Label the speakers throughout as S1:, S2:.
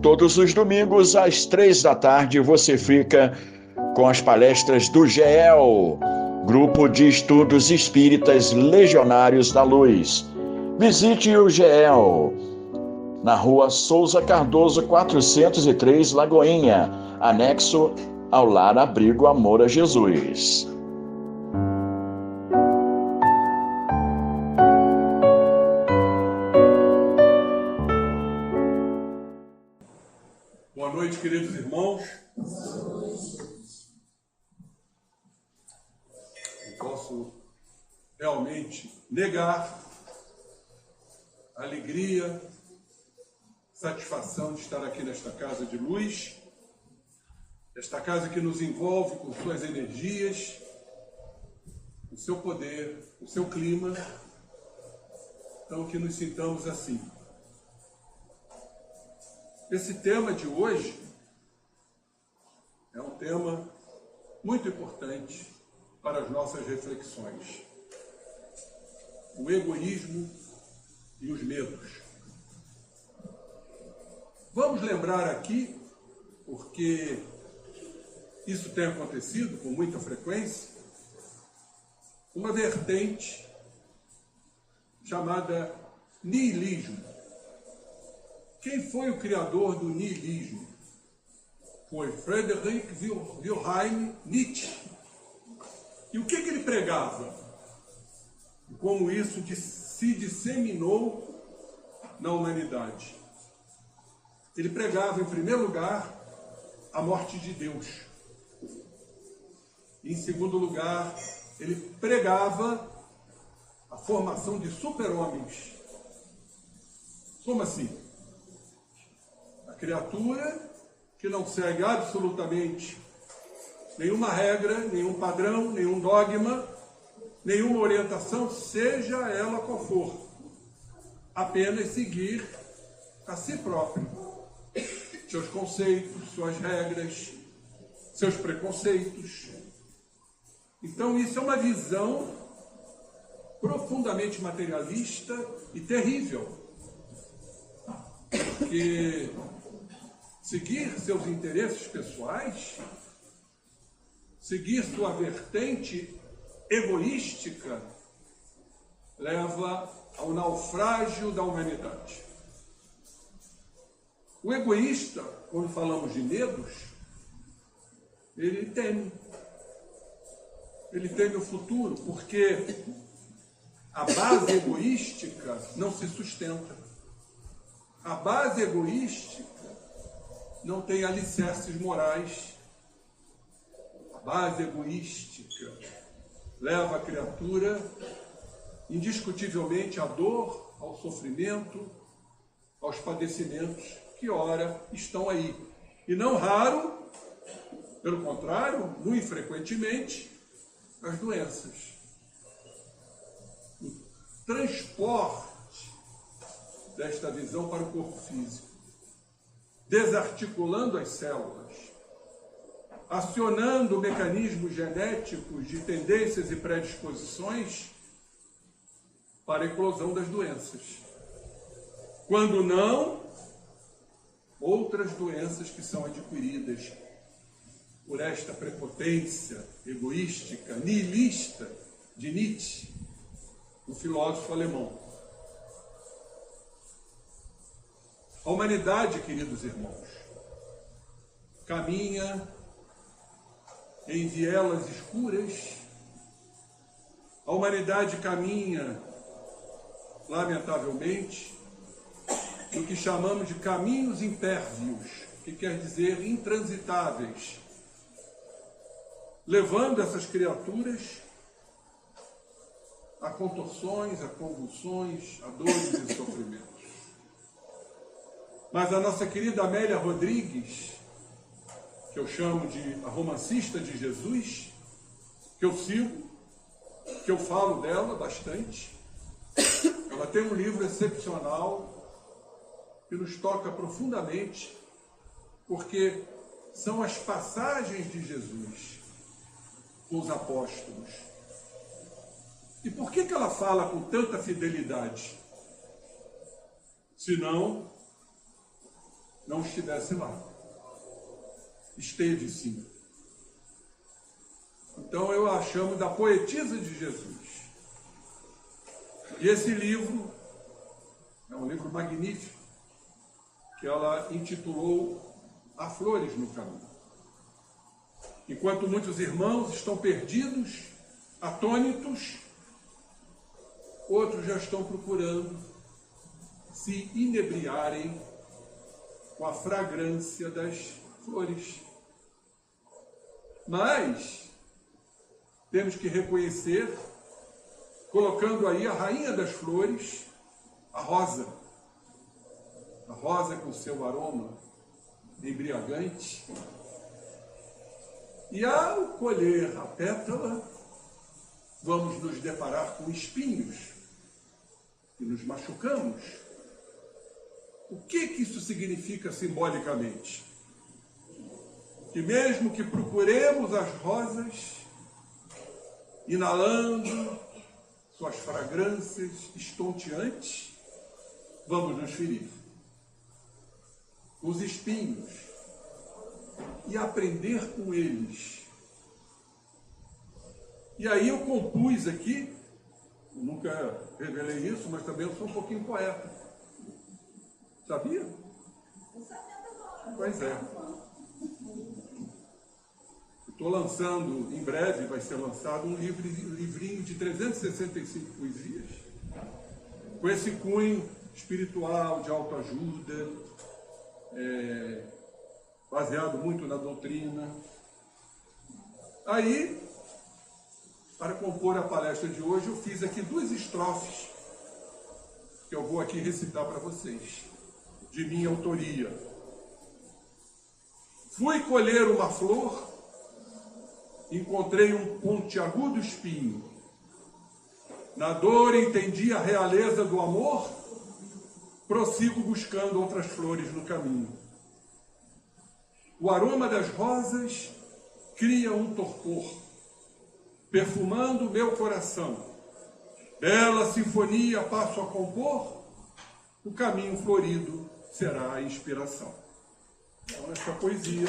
S1: todos os domingos, às 3 da tarde, você fica com as palestras do GEL, Grupo de Estudos Espíritas Legionários da Luz. Visite o GEL, na Rua Souza Cardoso, 403, Lagoinha, anexo ao Lar Abrigo Amor a Jesus.
S2: Boa noite, queridos irmãos. Não posso realmente negar a alegria, satisfação de estar aqui nesta casa de luz, esta casa que nos envolve com suas energias, o seu poder, o seu clima, então que nos sintamos assim. Esse tema de hoje é um tema muito importante para as nossas reflexões. O egoísmo e os medos. Vamos lembrar aqui, porque isso tem acontecido com muita frequência, uma vertente chamada niilismo. Quem foi o criador do niilismo? Foi Friedrich Wilhelm Nietzsche. E o que ele pregava? E como isso se disseminou na humanidade? Ele pregava, em primeiro lugar, a morte de Deus. E, em segundo lugar, ele pregava a formação de super-homens. Como assim? A criatura que não segue absolutamente nenhuma regra, nenhum padrão, nenhum dogma, nenhuma orientação, seja ela qual for. Apenas seguir a si próprio. Seus conceitos, suas regras, seus preconceitos. Então isso é uma visão profundamente materialista e terrível. Porque seguir seus interesses pessoais, seguir sua vertente egoística, leva ao naufrágio da humanidade. O egoísta, quando falamos de medos, ele teme. Ele teme o futuro, porque a base egoística não se sustenta. A base egoística não tem alicerces morais. A base egoística leva a criatura indiscutivelmente à dor, ao sofrimento, aos padecimentos que ora estão aí. E não raro, pelo contrário, muito frequentemente, as doenças. O transporte desta visão para o corpo físico, desarticulando as células, acionando mecanismos genéticos de tendências e predisposições para a eclosão das doenças. Quando não, outras doenças que são adquiridas por esta prepotência egoística, nihilista de Nietzsche, um filósofo alemão. A humanidade, queridos irmãos, caminha em vielas escuras. A humanidade caminha, lamentavelmente, no que chamamos de caminhos impérvios, que quer dizer intransitáveis, levando essas criaturas a contorções, a convulsões, a dores e sofrimentos. Mas a nossa querida Amélia Rodrigues, que eu chamo de a romancista de Jesus, que eu sigo, que eu falo dela bastante, ela tem um livro excepcional que nos toca profundamente, porque são as passagens de Jesus com os apóstolos. E por que ela fala com tanta fidelidade? Senão não estivesse lá. Esteve sim. Então eu a chamo da poetisa de Jesus. E esse livro é um livro magnífico, que ela intitulou Há Flores no Caminho. Enquanto muitos irmãos estão perdidos, atônitos, outros já estão procurando se inebriarem com a fragrância das flores. Mas temos que reconhecer, colocando aí a rainha das flores, a rosa com seu aroma embriagante. E ao colher a pétala, vamos nos deparar com espinhos e nos machucamos. O que isso significa simbolicamente? Que mesmo que procuremos as rosas, inalando suas fragrâncias estonteantes, vamos nos ferir. Os espinhos, e aprender com eles. E aí eu compus aqui, eu nunca revelei isso, mas também eu sou um pouquinho poeta. Sabia? Pois é. Estou lançando, em breve vai ser lançado um livrinho de 365 poesias, com esse cunho espiritual, de autoajuda, baseado muito na doutrina. Aí, para compor a palestra de hoje, eu fiz aqui 2 estrofes, que eu vou aqui recitar para vocês, de minha autoria. Fui colher uma flor, encontrei um pontiagudo espinho. Na dor entendi a realeza do amor, prossigo buscando outras flores no caminho. O aroma das rosas cria um torpor, perfumando meu coração. Bela sinfonia passo a compor, o caminho florido será a inspiração. Então, essa poesia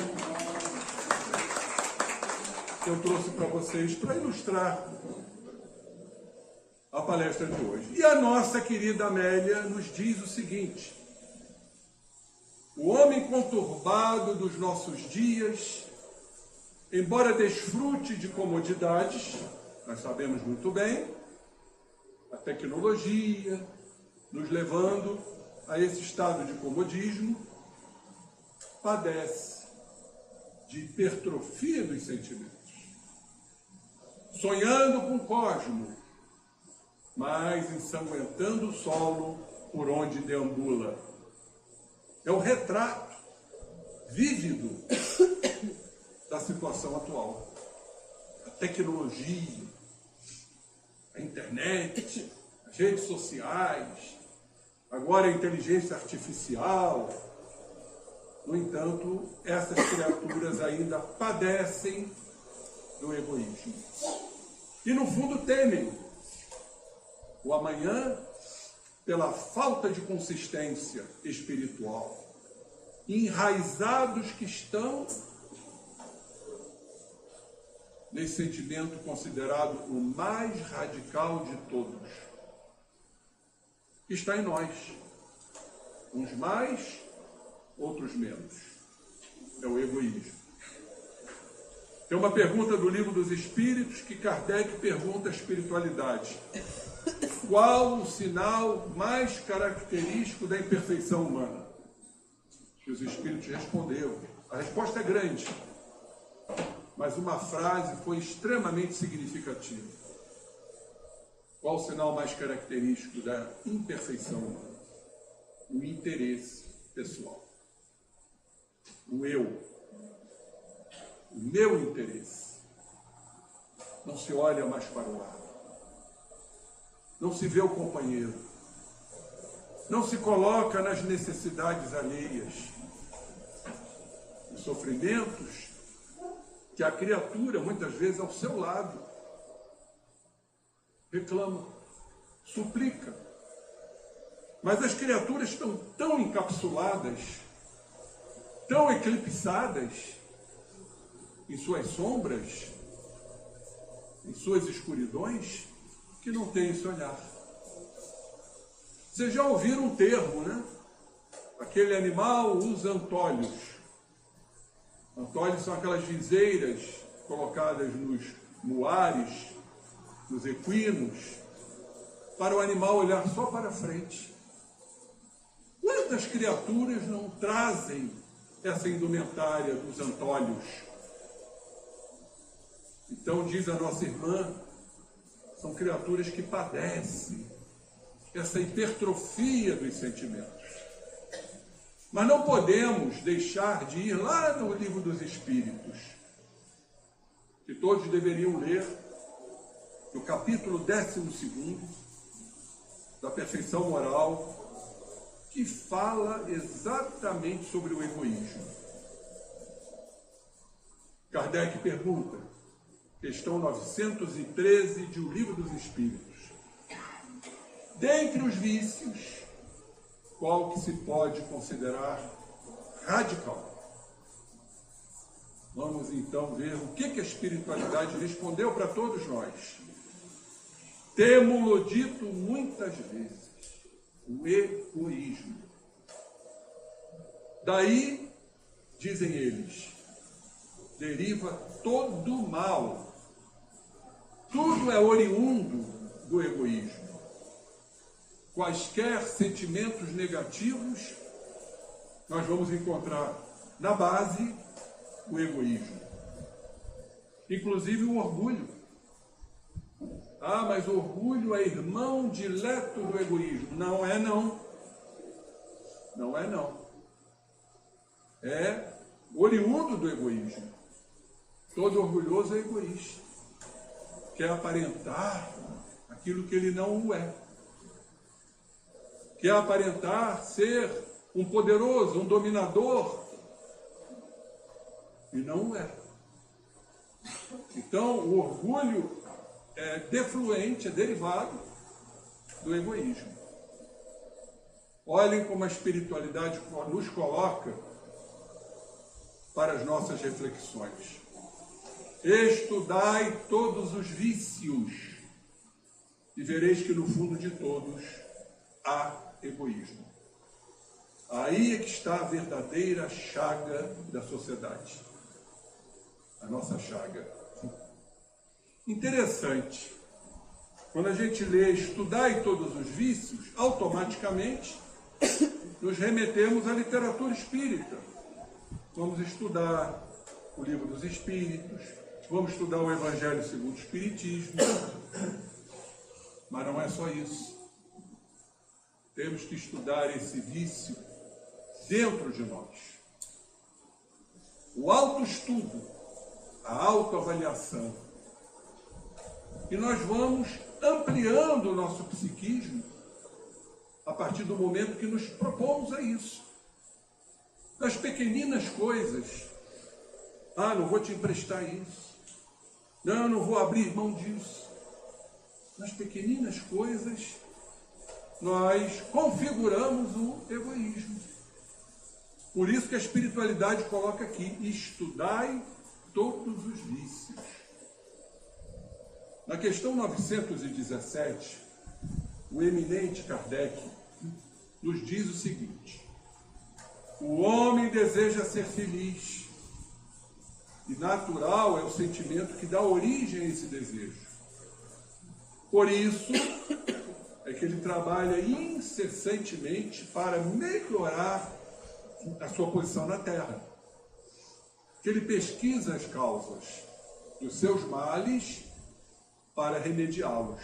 S2: que eu trouxe para vocês para ilustrar a palestra de hoje. E a nossa querida Amélia nos diz o seguinte: o homem conturbado dos nossos dias, embora desfrute de comodidades, nós sabemos muito bem, a tecnologia nos levando a esse estado de comodismo, padece de hipertrofia dos sentimentos, sonhando com o cosmo, mas ensanguentando o solo por onde deambula. É o retrato vívido da situação atual. A tecnologia, a internet, as redes sociais, agora a inteligência artificial. No entanto, essas criaturas ainda padecem do egoísmo. E no fundo temem o amanhã pela falta de consistência espiritual, enraizados que estão nesse sentimento considerado o mais radical de todos, que está em nós, uns mais, outros menos. É o egoísmo. Tem uma pergunta do Livro dos Espíritos que Kardec pergunta à espiritualidade: qual o sinal mais característico da imperfeição humana? E os espíritos responderam. A resposta é grande, mas uma frase foi extremamente significativa. Qual o sinal mais característico da imperfeição humana? O interesse pessoal. O eu. O meu interesse. Não se olha mais para o lado. Não se vê o companheiro. Não se coloca nas necessidades alheias. Os sofrimentos que a criatura, muitas vezes, ao seu lado, reclama, suplica. Mas as criaturas estão tão encapsuladas tão eclipsadas em suas sombras, em suas escuridões, que não têm esse olhar. Vocês já ouviram um termo, né? Aquele animal usa antolhos. Antolhos são aquelas viseiras colocadas nos muares, nos equinos, para o animal olhar só para frente. Quantas criaturas não trazem essa indumentária dos antolhos? Então, diz a nossa irmã, são criaturas que padecem essa hipertrofia dos sentimentos. Mas não podemos deixar de ir lá no Livro dos Espíritos, que todos deveriam ler, no capítulo 12, da Perfeição Moral, que fala exatamente sobre o egoísmo. Kardec pergunta, questão 913 de O Livro dos Espíritos. Dentre os vícios, qual que se pode considerar radical? Vamos então ver o que a espiritualidade respondeu para todos nós. Temo-lo dito muitas vezes, o egoísmo. Daí, dizem eles, deriva todo o mal. Tudo é oriundo do egoísmo. Quaisquer sentimentos negativos, nós vamos encontrar na base o egoísmo. Inclusive o orgulho. Ah, mas o orgulho é irmão dileto do egoísmo. Não é não. Não é não. É oriundo do egoísmo. Todo orgulhoso é egoísta. Quer aparentar aquilo que ele não é. Quer aparentar ser um poderoso, um dominador, e não é. Então, o orgulho é defluente, é derivado do egoísmo. Olhem como a espiritualidade nos coloca para as nossas reflexões. Estudai todos os vícios e vereis que no fundo de todos há egoísmo. Aí é que está a verdadeira chaga da sociedade. A nossa chaga. Interessante. Quando a gente lê Estudai todos os vícios, automaticamente nos remetemos à literatura espírita. Vamos estudar o Livro dos Espíritos, vamos estudar o Evangelho segundo o Espiritismo. Mas não é só isso. Temos que estudar esse vício dentro de nós. O autoestudo, a autoavaliação. E nós vamos ampliando o nosso psiquismo a partir do momento que nos propomos a isso. Nas pequeninas coisas. Ah, não vou te emprestar isso. Não, não vou abrir mão disso. Nas pequeninas coisas, nós configuramos o egoísmo. Por isso que a espiritualidade coloca aqui, estudai todos os vícios. Na questão 917, o eminente Kardec nos diz o seguinte: o homem deseja ser feliz, e natural é o sentimento que dá origem a esse desejo. Por isso é que ele trabalha incessantemente para melhorar a sua posição na Terra. Que ele pesquisa as causas dos seus males para remediá-los.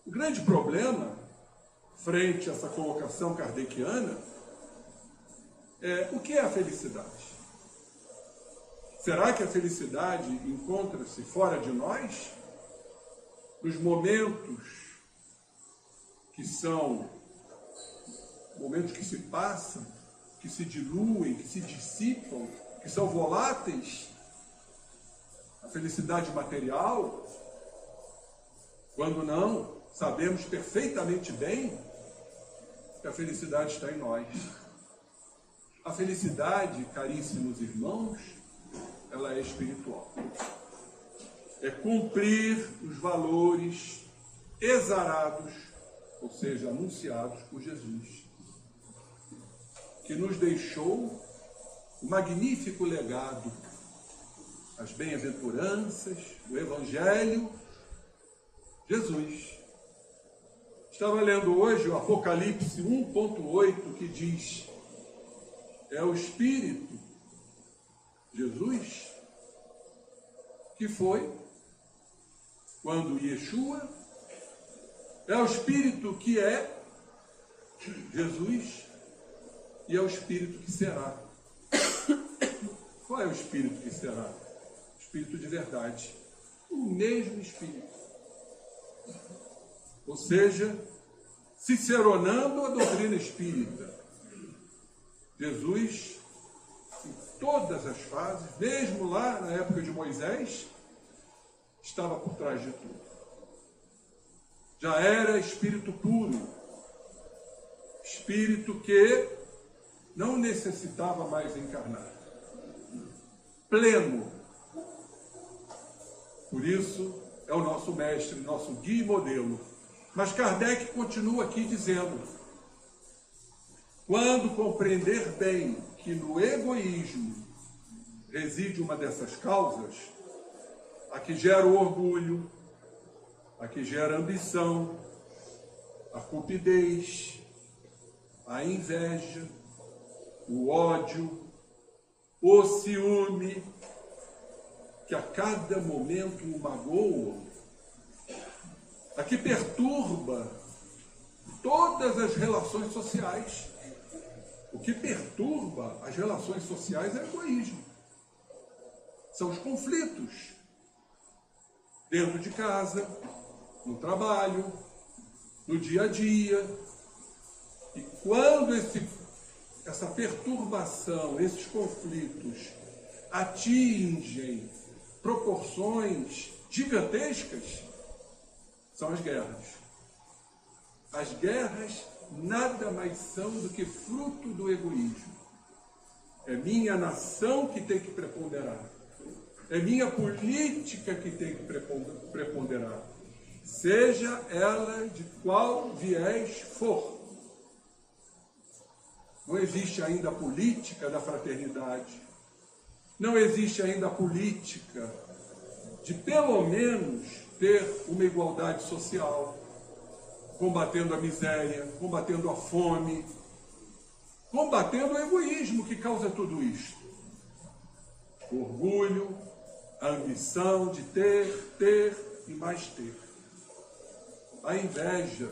S2: O grande problema, frente a essa colocação kardeciana, é o que é a felicidade? Será que a felicidade encontra-se fora de nós? Nos momentos que são momentos que se passam, que se diluem, que se dissipam, que são voláteis? A felicidade material? Quando não, sabemos perfeitamente bem que a felicidade está em nós. A felicidade, caríssimos irmãos, ela é espiritual. É cumprir os valores exarados, ou seja, anunciados por Jesus, que nos deixou o magnífico legado, as bem-aventuranças, o Evangelho, Jesus. Estava lendo hoje o Apocalipse 1.8, que diz: é o Espírito, Jesus, que foi quando Yeshua, é o Espírito que é Jesus, e é o Espírito que será. Qual é o Espírito que será? O Espírito de verdade. O mesmo Espírito. Ou seja, ciceronando a doutrina espírita. Jesus, em todas as fases, mesmo lá na época de Moisés, estava por trás de tudo. Já era espírito puro. Espírito que não necessitava mais encarnar. Pleno. Por isso, é o nosso mestre, nosso guia e modelo. Mas Kardec continua aqui dizendo: quando compreender bem que no egoísmo reside uma dessas causas, a que gera o orgulho, a que gera a ambição, a cupidez, a inveja, o ódio, o ciúme, que a cada momento o magoam, a que perturba todas as relações sociais. O que perturba as relações sociais é o egoísmo. São os conflitos dentro de casa, no trabalho, no dia a dia. E quando essa perturbação, esses conflitos atingem proporções gigantescas, são as guerras. As guerras nada mais são do que fruto do egoísmo. É minha nação que tem que preponderar. É minha política que tem que preponderar. Seja ela de qual viés for. Não existe ainda a política da fraternidade. Não existe ainda a política de, pelo menos, ter uma igualdade social, combatendo a miséria, combatendo a fome, combatendo o egoísmo que causa tudo isto. O orgulho, a ambição de ter e mais ter. A inveja,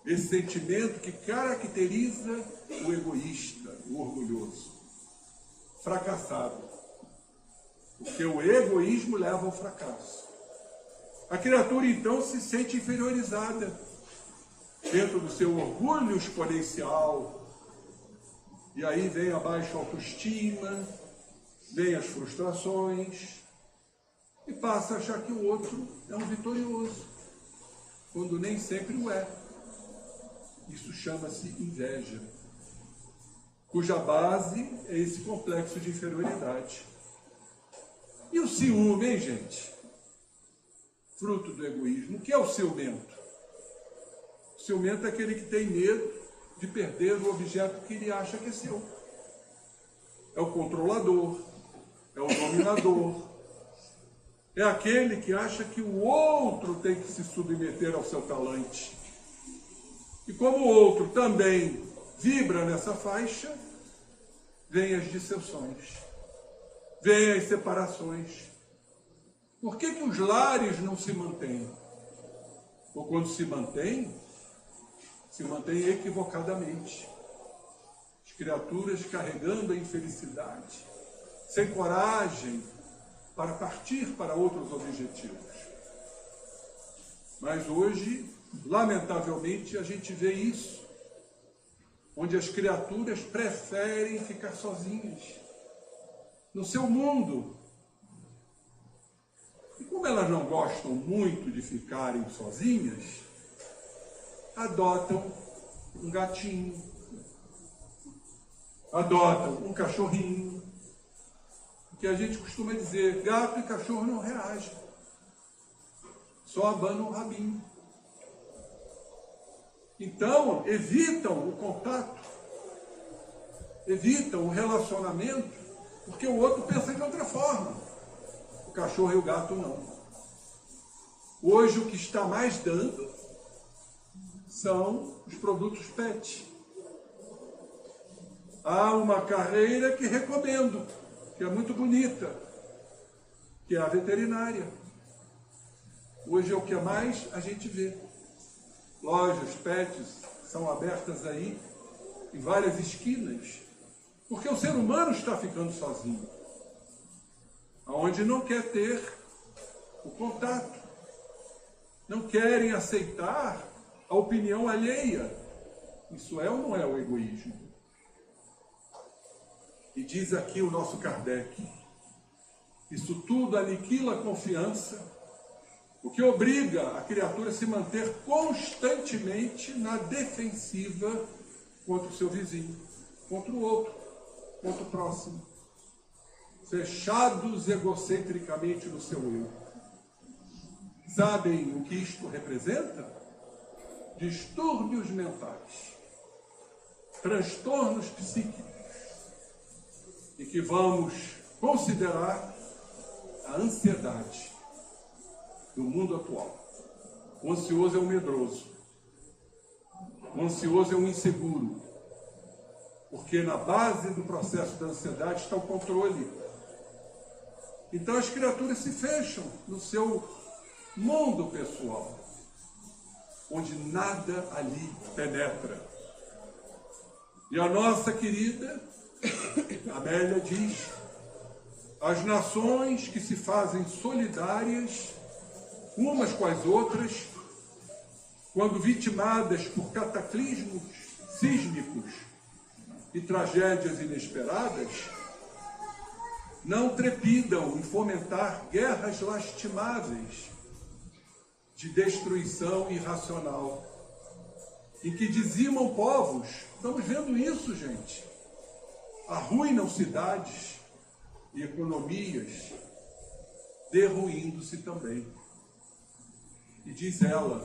S2: esse sentimento que caracteriza o egoísta, o orgulhoso, fracassado. Porque o egoísmo leva ao fracasso. A criatura, então, se sente inferiorizada dentro do seu orgulho exponencial. E aí vem a baixa autoestima, vem as frustrações, e passa a achar que o outro é um vitorioso, quando nem sempre o é. Isso chama-se inveja, cuja base é esse complexo de inferioridade. E o ciúme, hein, gente? Fruto do egoísmo. O que é o ciumento? O ciumento é aquele que tem medo de perder o objeto que ele acha que é seu. É o controlador, é o dominador, é aquele que acha que o outro tem que se submeter ao seu talante. E como o outro também vibra nessa faixa, vêm as dissensões, vêm as separações. Por que os lares não se mantêm? Ou quando se mantém equivocadamente. As criaturas carregando a infelicidade, sem coragem para partir para outros objetivos. Mas hoje, lamentavelmente, a gente vê isso, onde as criaturas preferem ficar sozinhas, no seu mundo. E como elas não gostam muito de ficarem sozinhas, adotam um gatinho, adotam um cachorrinho, que a gente costuma dizer, gato e cachorro não reagem, só abanam o rabinho. Então, evitam o contato, evitam o relacionamento, porque o outro pensa de outra forma. O cachorro e o gato não. Hoje o que está mais dando são os produtos PET. Há uma carreira que recomendo, que é muito bonita, que é a veterinária. Hoje é o que mais a gente vê. Lojas PETs são abertas aí em várias esquinas, porque o ser humano está ficando sozinho, aonde não quer ter o contato, não querem aceitar a opinião alheia. Isso é ou não é o egoísmo? E diz aqui o nosso Kardec, isso tudo aniquila a confiança, o que obriga a criatura a se manter constantemente na defensiva contra o seu vizinho, contra o outro, contra o próximo, fechados egocentricamente no seu eu. Sabem o que isto representa? Distúrbios mentais, transtornos psíquicos, e que vamos considerar a ansiedade do mundo atual. O ansioso é um medroso, o ansioso é um inseguro, porque na base do processo da ansiedade está o controle. Então as criaturas se fecham no seu mundo pessoal, onde nada ali penetra. E a nossa querida Amélia diz, as nações que se fazem solidárias umas com as outras, quando vitimadas por cataclismos sísmicos e tragédias inesperadas, não trepidam em fomentar guerras lastimáveis de destruição irracional, em que dizimam povos. Estamos vendo isso, gente. Arruinam cidades e economias, derruindo-se também. E diz ela,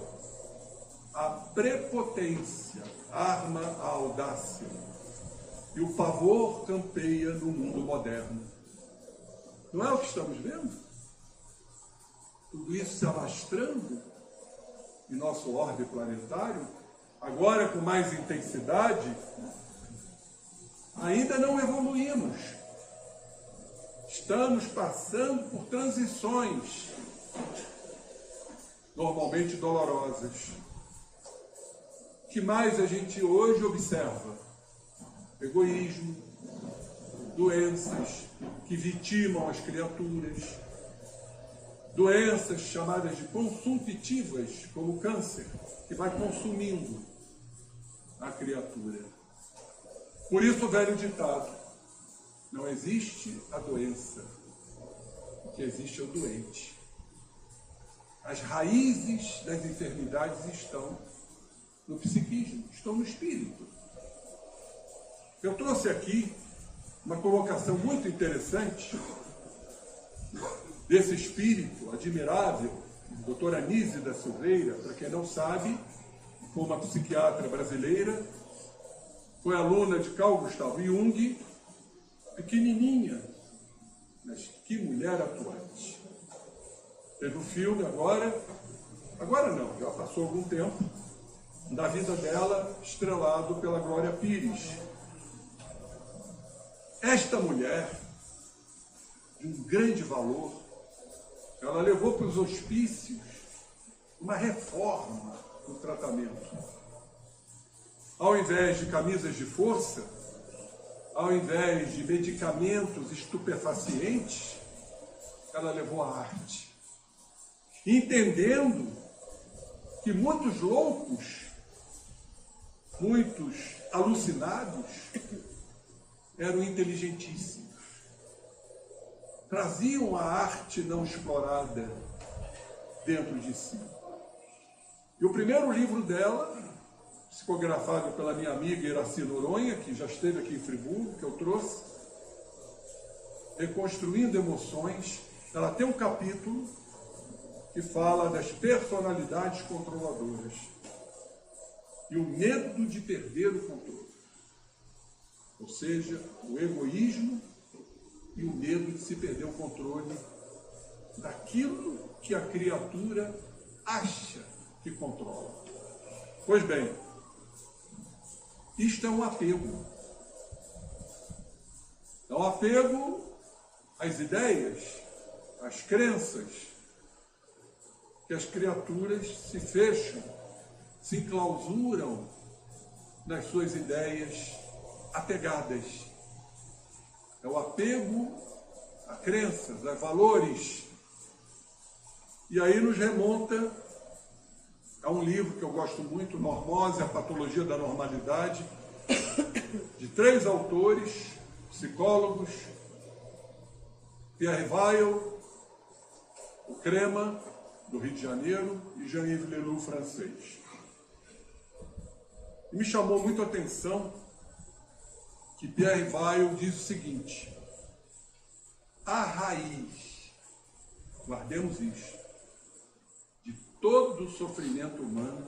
S2: a prepotência arma a audácia e o pavor campeia no mundo moderno. Não é o que estamos vendo? Tudo isso se alastrando em nosso orbe planetário, agora com mais intensidade. Ainda não evoluímos. Estamos passando por transições, normalmente dolorosas. O que mais a gente hoje observa? Egoísmo, doenças que vitimam as criaturas, doenças chamadas de consumptivas, como câncer, que vai consumindo a criatura. Por isso o velho ditado, não existe a doença, o que existe é o doente. As raízes das enfermidades estão no psiquismo, estão no espírito. Eu trouxe aqui uma colocação muito interessante desse espírito admirável, doutora Anísia da Silveira. Para quem não sabe, foi uma psiquiatra brasileira, foi aluna de Carl Gustav Jung, pequenininha, mas que mulher atuante. Teve um filme agora não, já passou algum tempo, da vida dela, estrelado pela Glória Pires. Esta mulher, de um grande valor, ela levou para os hospícios uma reforma no tratamento. Ao invés de camisas de força, ao invés de medicamentos estupefacientes, ela levou a arte. Entendendo que muitos loucos, muitos alucinados, eram inteligentíssimos. Traziam a arte não explorada dentro de si. E o primeiro livro dela psicografado pela minha amiga Iraci Noronha, que já esteve aqui em Friburgo, que eu trouxe, Reconstruindo Emoções. Ela tem um capítulo que fala das personalidades controladoras e o medo de perder o controle. Ou seja, o egoísmo e o medo de se perder o controle daquilo que a criatura acha que controla. Pois bem, isto é um apego. É um apego às ideias, às crenças, que as criaturas se fecham, se enclausuram nas suas ideias apegadas. É o apego a crenças, a valores. E aí nos remonta a um livro que eu gosto muito, Normose, a Patologia da Normalidade, de 3 autores, psicólogos, Pierre Weil, o Crema, do Rio de Janeiro, e Jean-Yves Leloup, francês. E me chamou muito a atenção que Pierre Weil diz o seguinte: a raiz, guardemos isso, de todo o sofrimento humano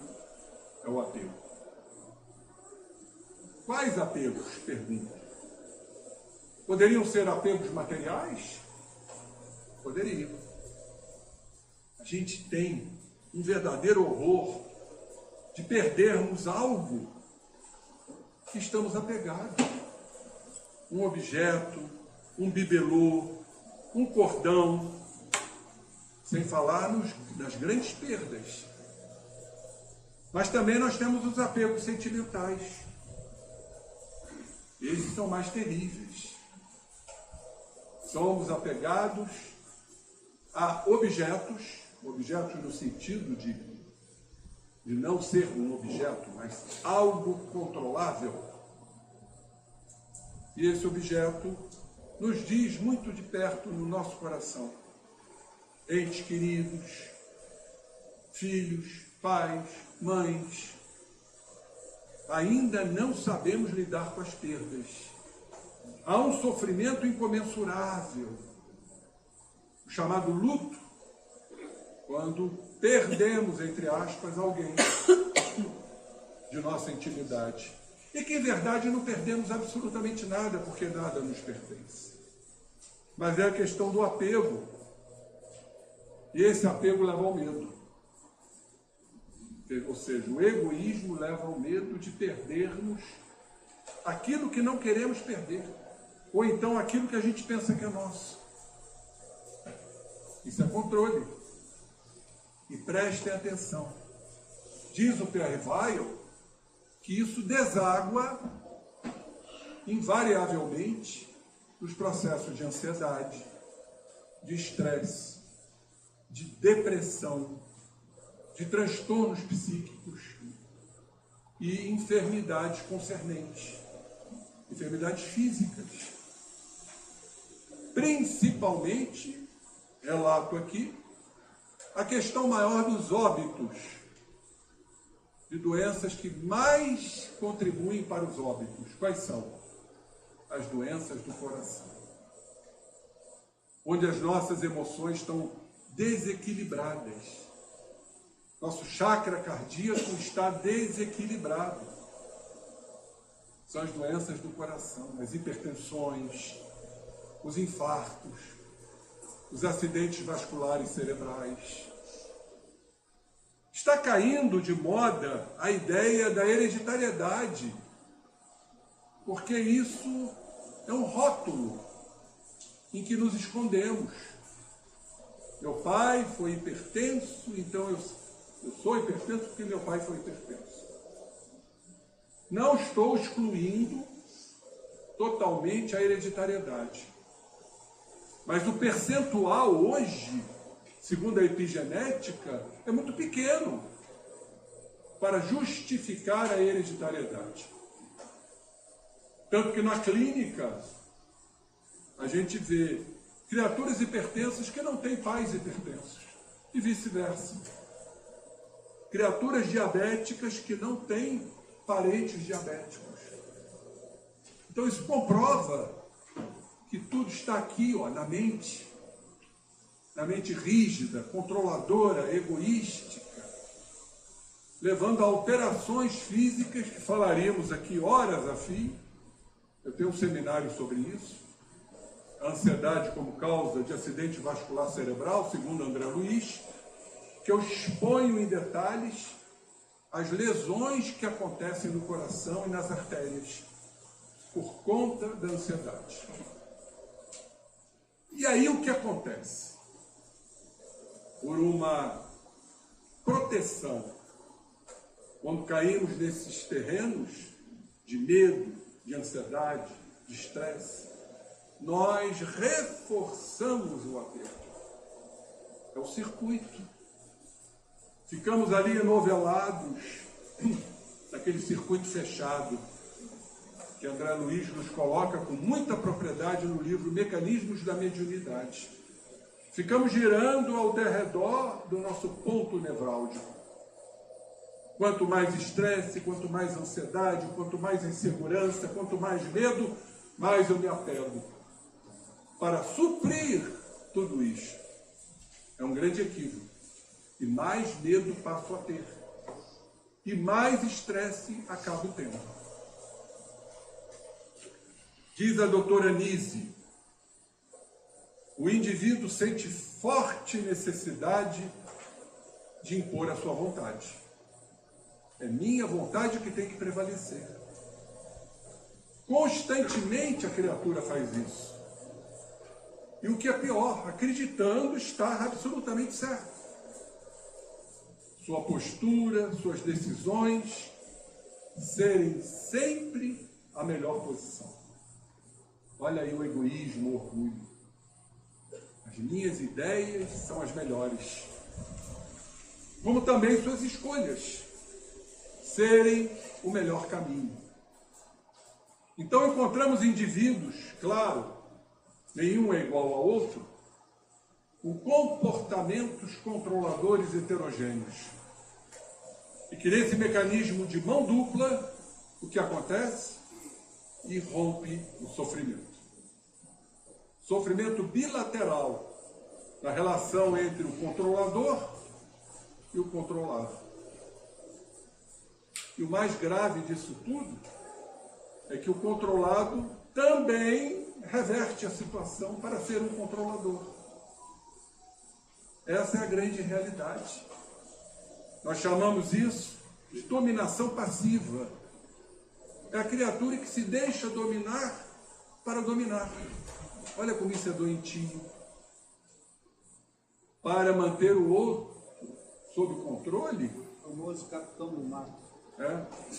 S2: é o apego. Quais apegos? Pergunto. Poderiam ser apegos materiais? Poderiam. A gente tem um verdadeiro horror de perdermos algo que estamos apegados. Um objeto, um bibelô, um cordão, sem falar nas grandes perdas. Mas também nós temos os apegos sentimentais. Esses são mais terríveis. Somos apegados a objetos no sentido de não ser um objeto, mas algo controlável. E esse objeto nos diz muito de perto no nosso coração. Entes queridos, filhos, pais, mães. Ainda não sabemos lidar com as perdas. Há um sofrimento incomensurável, o chamado luto, quando perdemos, entre aspas, alguém de nossa intimidade. E que, em verdade, não perdemos absolutamente nada, porque nada nos pertence. Mas é a questão do apego. E esse apego leva ao medo. Ou seja, o egoísmo leva ao medo de perdermos aquilo que não queremos perder. Ou então aquilo que a gente pensa que é nosso. Isso é controle. E prestem atenção. Diz o Pierre Weil que isso deságua invariavelmente nos processos de ansiedade, de estresse, de depressão, de transtornos psíquicos e enfermidades concernentes, enfermidades físicas. Principalmente, relato aqui, a questão maior dos óbitos, de doenças que mais contribuem para os óbitos. Quais são? As doenças do coração, onde as nossas emoções estão desequilibradas. Nosso chakra cardíaco está desequilibrado. São as doenças do coração, as hipertensões, os infartos, os acidentes vasculares cerebrais. Está caindo de moda a ideia da hereditariedade, porque isso é um rótulo em que nos escondemos. Meu pai foi hipertenso, então eu sou hipertenso porque meu pai foi hipertenso. Não estou excluindo totalmente a hereditariedade. Mas o percentual hoje, segundo a epigenética, é muito pequeno para justificar a hereditariedade. Tanto que na clínica a gente vê criaturas hipertensas que não têm pais hipertensos e vice-versa. Criaturas diabéticas que não têm parentes diabéticos. Então isso comprova que tudo está aqui, ó, na mente rígida, controladora, egoística, levando a alterações físicas que falaríamos aqui horas a fio. Eu tenho um seminário sobre isso. A ansiedade como causa de acidente vascular cerebral, segundo André Luiz, que eu exponho em detalhes as lesões que acontecem no coração e nas artérias por conta da ansiedade. E aí o que acontece? Por uma proteção, quando caímos nesses terrenos de medo, de ansiedade, de estresse, nós reforçamos o aperto. É o circuito. Ficamos ali enovelados naquele circuito fechado, que André Luiz nos coloca com muita propriedade no livro Mecanismos da Mediunidade. Ficamos girando ao derredor do nosso ponto nevrálgico. Quanto mais estresse, quanto mais ansiedade, quanto mais insegurança, quanto mais medo, mais eu me apego. Para suprir tudo isso. É um grande equívoco. E mais medo passo a ter. E mais estresse acabo tendo. Diz a doutora Nise, o indivíduo sente forte necessidade de impor a sua vontade. É minha vontade que tem que prevalecer. Constantemente a criatura faz isso. E o que é pior, acreditando estar absolutamente certo. Sua postura, suas decisões serem sempre a melhor posição. Olha aí o egoísmo, o orgulho. As minhas ideias são as melhores. Como também suas escolhas serem o melhor caminho. Então encontramos indivíduos, claro, nenhum é igual ao outro, com comportamentos controladores heterogêneos. E que nesse mecanismo de mão dupla, o que acontece? Irrompe o sofrimento. Sofrimento bilateral na relação entre o controlador e o controlado. E o mais grave disso tudo é que o controlado também reverte a situação para ser um controlador. Essa é a grande realidade. Nós chamamos isso de dominação passiva. É a criatura que se deixa dominar para dominar. Olha como isso é doentio. Para manter o outro sob controle,
S3: o famoso capitão do mato.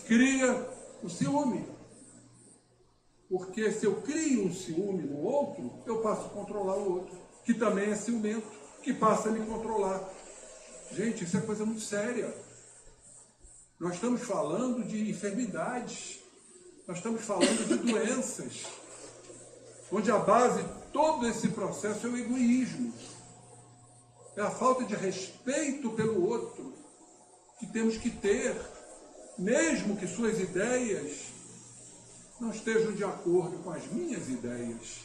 S2: Cria o ciúme. Porque se eu crio um ciúme no outro, eu passo a controlar o outro, que também é ciumento, que passa a me controlar. Gente, isso é coisa muito séria. Nós estamos falando de enfermidades, nós estamos falando de doenças, onde a base de todo esse processo é o egoísmo. É a falta de respeito pelo outro que temos que ter, mesmo que suas ideias não estejam de acordo com as minhas ideias.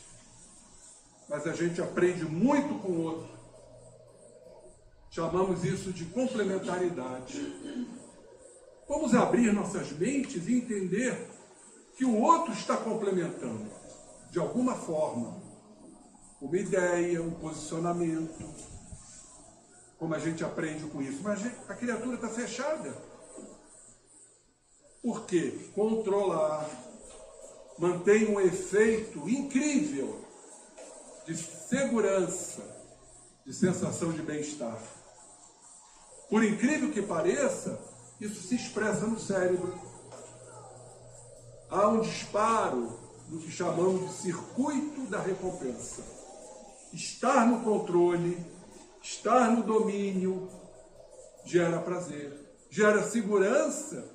S2: Mas a gente aprende muito com o outro. Chamamos isso de complementaridade. Vamos abrir nossas mentes e entender que o outro está complementando, de alguma forma, uma ideia, um posicionamento, como a gente aprende com isso. Mas a criatura está fechada. Por quê? Controlar mantém um efeito incrível de segurança, de sensação de bem-estar. Por incrível que pareça, isso se expressa no cérebro. Há um disparo do que chamamos de circuito da recompensa. Estar no controle, estar no domínio, gera prazer, gera segurança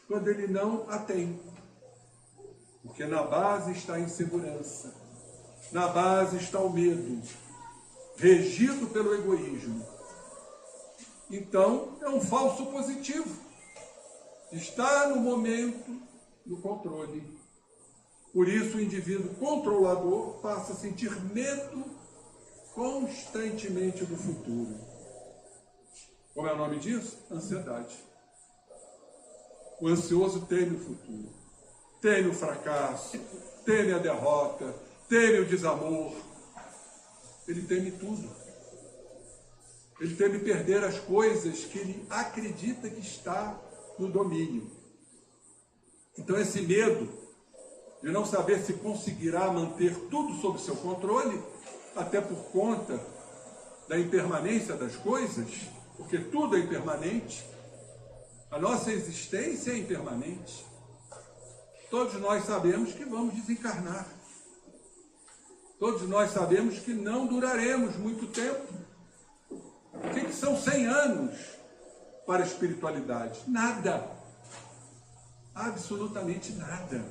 S2: quando ele não a tem. Porque na base está a insegurança, na base está o medo, regido pelo egoísmo. Então, é um falso positivo. está no momento do controle. Por isso, o indivíduo controlador passa a sentir medo constantemente do futuro. Como é o nome disso? Ansiedade. O ansioso teme o futuro, teme o fracasso, teme a derrota, teme o desamor. Ele teme tudo. Ele teme perder as coisas que ele acredita que está no domínio. Então esse medo de não saber se conseguirá manter tudo sob seu controle, até por conta da impermanência das coisas, porque tudo é impermanente, a nossa existência é impermanente. Todos nós sabemos que vamos desencarnar. Todos nós sabemos que não duraremos muito tempo. O que são 100 anos para a espiritualidade? Nada. Absolutamente nada.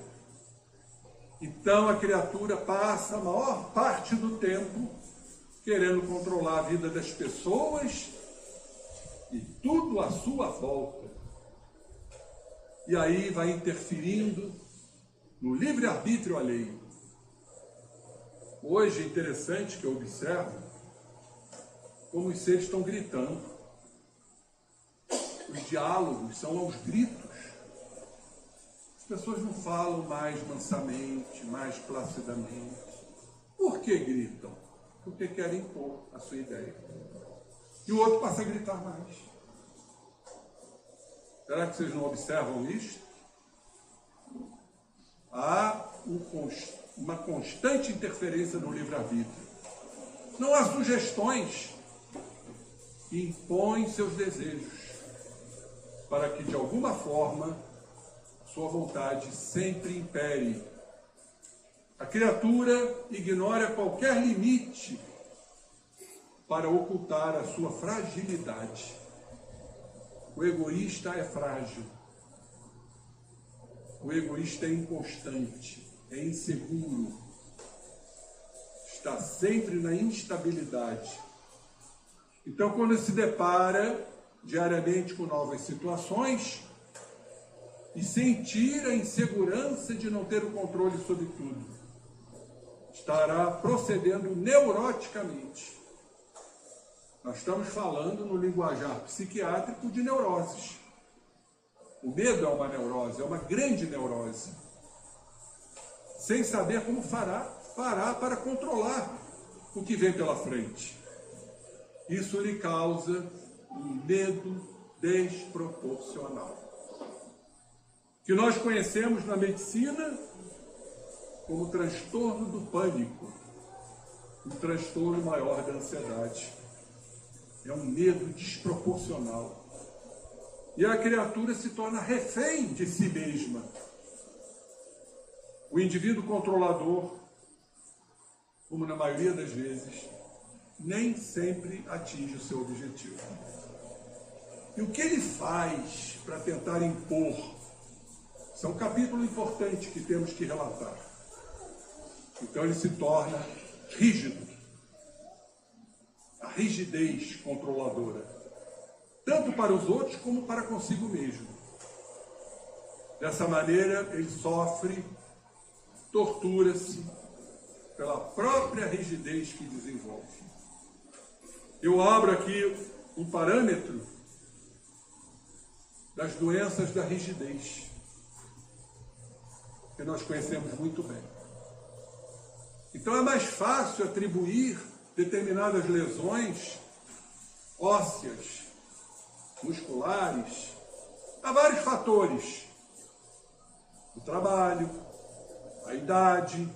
S2: Então a criatura passa a maior parte do tempo querendo controlar a vida das pessoas e tudo à sua volta. E aí vai interferindo no livre-arbítrio alheio. Hoje é interessante que eu observo como os seres estão gritando. Os diálogos são aos gritos. As pessoas não falam mais mansamente, mais placidamente. Por que gritam? Porque querem impor a sua ideia. E o outro passa a gritar mais. Será que vocês não observam isso? Há uma constante interferência no livre-arbítrio. Não há sugestões que impõem seus desejos para que, de alguma forma, sua vontade sempre impere. A criatura ignora qualquer limite para ocultar a sua fragilidade. O egoísta é frágil. O egoísta é inconstante, é inseguro. Está sempre na instabilidade. Então, quando se depara diariamente com novas situações e sentir a insegurança de não ter o controle sobre tudo, estará procedendo neuroticamente. Nós estamos falando no linguajar psiquiátrico de neuroses. O medo é uma neurose, é uma grande neurose. Sem saber como fará para controlar o que vem pela frente. Isso lhe causa um medo desproporcional, que nós conhecemos na medicina como transtorno do pânico, um transtorno maior da ansiedade. É um medo desproporcional. E a criatura se torna refém de si mesma. O indivíduo controlador, como na maioria das vezes, nem sempre atinge o seu objetivo. E o que ele faz para tentar impor? Isso é um capítulo importante que temos que relatar. Então ele se torna rígido. A rigidez controladora. Tanto para os outros como para consigo mesmo. Dessa maneira ele sofre, tortura-se pela própria rigidez que desenvolve. Eu abro aqui um parâmetro das doenças da rigidez, que nós conhecemos muito bem. Então é mais fácil atribuir determinadas lesões ósseas, musculares, a vários fatores. O trabalho, a idade,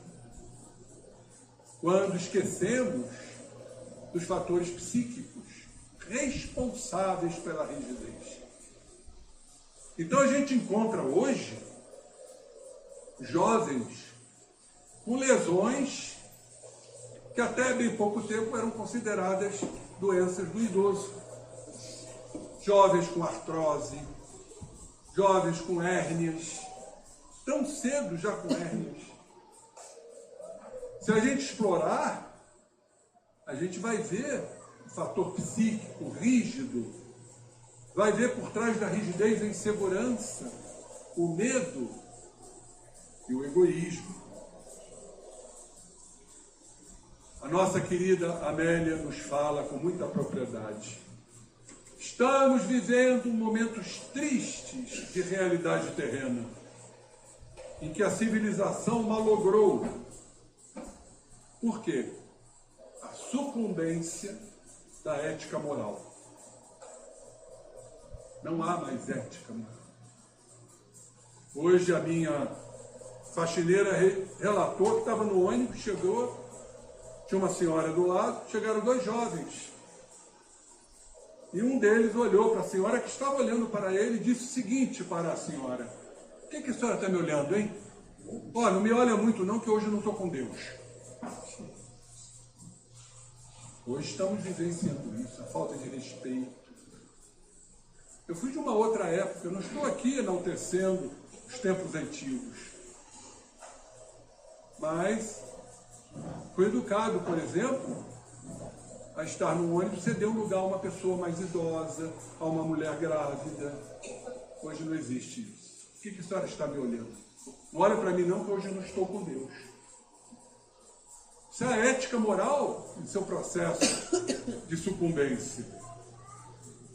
S2: quando esquecemos dos fatores psíquicos responsáveis pela rigidez. Então a gente encontra hoje jovens com lesões que até bem pouco tempo eram consideradas doenças do idoso. Jovens com artrose, jovens com hérnias, tão cedo já com hérnias. Se a gente explorar, a gente vai ver o fator psíquico rígido vai ver por trás da rigidez a insegurança, o medo e o egoísmo. A nossa querida Amélia nos fala com muita propriedade. Estamos vivendo momentos tristes de realidade terrena, em que a civilização malogrou. Por quê? A sucumbência da ética moral. Não há mais ética moral. Hoje a minha faxineira relatou que estava no ônibus, chegou, tinha uma senhora do lado, chegaram 2 jovens. E um deles olhou para a senhora, que estava olhando para ele, e disse o seguinte para a senhora: "O que a senhora está me olhando, hein? Ó, não me olha muito não, que hoje eu não estou com Deus." Hoje estamos vivenciando isso, a falta de respeito. Eu fui de uma outra época, eu não estou aqui enaltecendo os tempos antigos. Mas fui educado, por exemplo, a estar no ônibus, ceder um lugar a uma pessoa mais idosa, a uma mulher grávida. Hoje não existe isso. O que a senhora está me olhando? Não olha para mim não, que hoje eu não estou com Deus. Isso é a ética moral em seu processo de sucumbência,